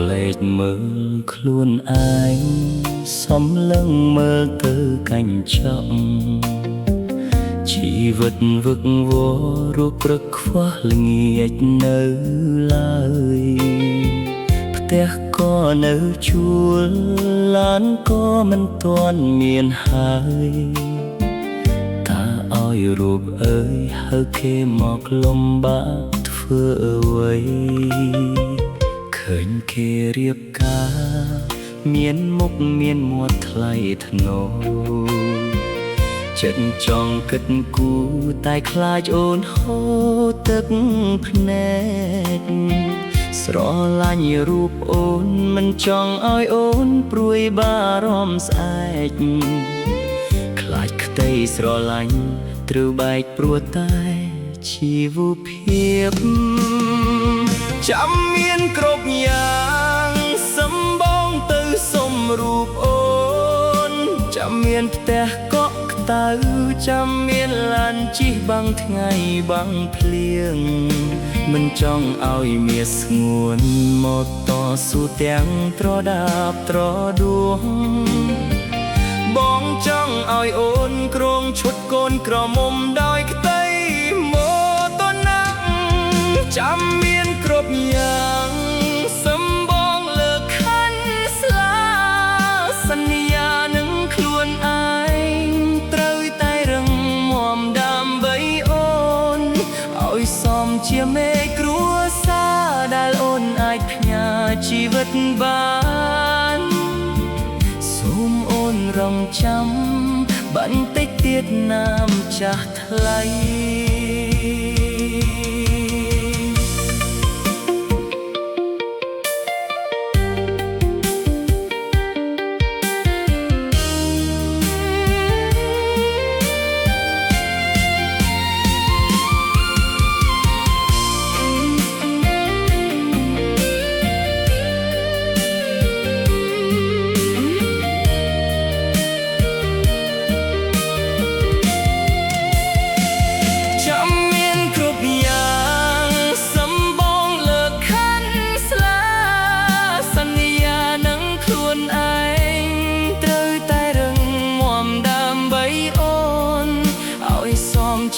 លេចមើលខ្លួនឯងសំឡឹងមើលទៅកាញ់ចង់ជីវិតវឹកវររូបព្រឹកខ្វះល្ងាចនៅឡើយផ្ទះក៏នៅជួលឡានក៏មិនទាន់មានហើយថាឲ្យរូបអើយហៅគេមកលំបាកធ្វើអ្វីឃើញគេរៀបការមានមុខមានមាត់ថ្លៃថ្នូរចិត្តចង់គិតគូរតែខ្លាចអូនហូរទឹកភ្នែកស្រឡាញ់រូបអូនមិនចង់ឲ្យអូនព្រួយបារម្ភស្អែកខ្លាចក្តីស្រឡាញ់ត្រូវបែកព្រោះតែជីវភាពចាំមានគ្រប់យ៉ាងសម្បងទៅសុំរូបអូនចាំមានផ្ទះកក់ក្តៅចាំមានឡានជិះបាំងថ្ងៃបាំងភ្លៀងមិនចង់ឲ្យមាសស្ងួនមកតស៊ូទាំងត្រដាបត្រដួងបងចង់ឲ្យអូនគ្រងឈុតកូនក្រមុំដោយក្តីម៉ូតូណាក់ចាំមានគ្រប់យ៉ាងសម្បងលើកខាន់ស្លាសន្យានឹងខ្លួនឯងត្រូវតែរឹងមាំដើម្បីអូនឲ្យសមជាមេគ្រួសារដែលអូនអាចផ្ញើជីវិតបានសូមអូនរងចាំបន្តិចទៀតណាមចាស់ថ្លៃ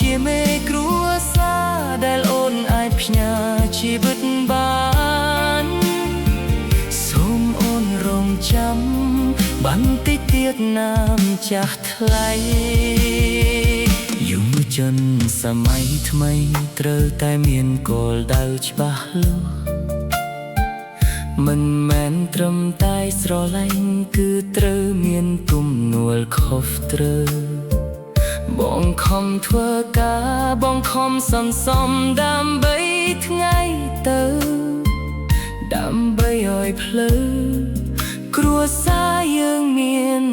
ជាមេគ្រួសារដែលអូនអាចផ្ញើជីវិតបានសូមអូនរងចាំបន្តិចទៀតណាមចាស់ថ្លៃយុវជនសម័យថ្មីត្រូវតែមានគោលដៅច្បាស់លាស់មិនមែនត្រឹមតែស្រឡាញ់គឺត្រូវមានទំនួលខុសត្រូវបងខំធ្វើការបងខំសន្សំដើម្បីថ្ងៃទៅដើម្បីឲ្យភ្លឺគ្រួសារយើងមាន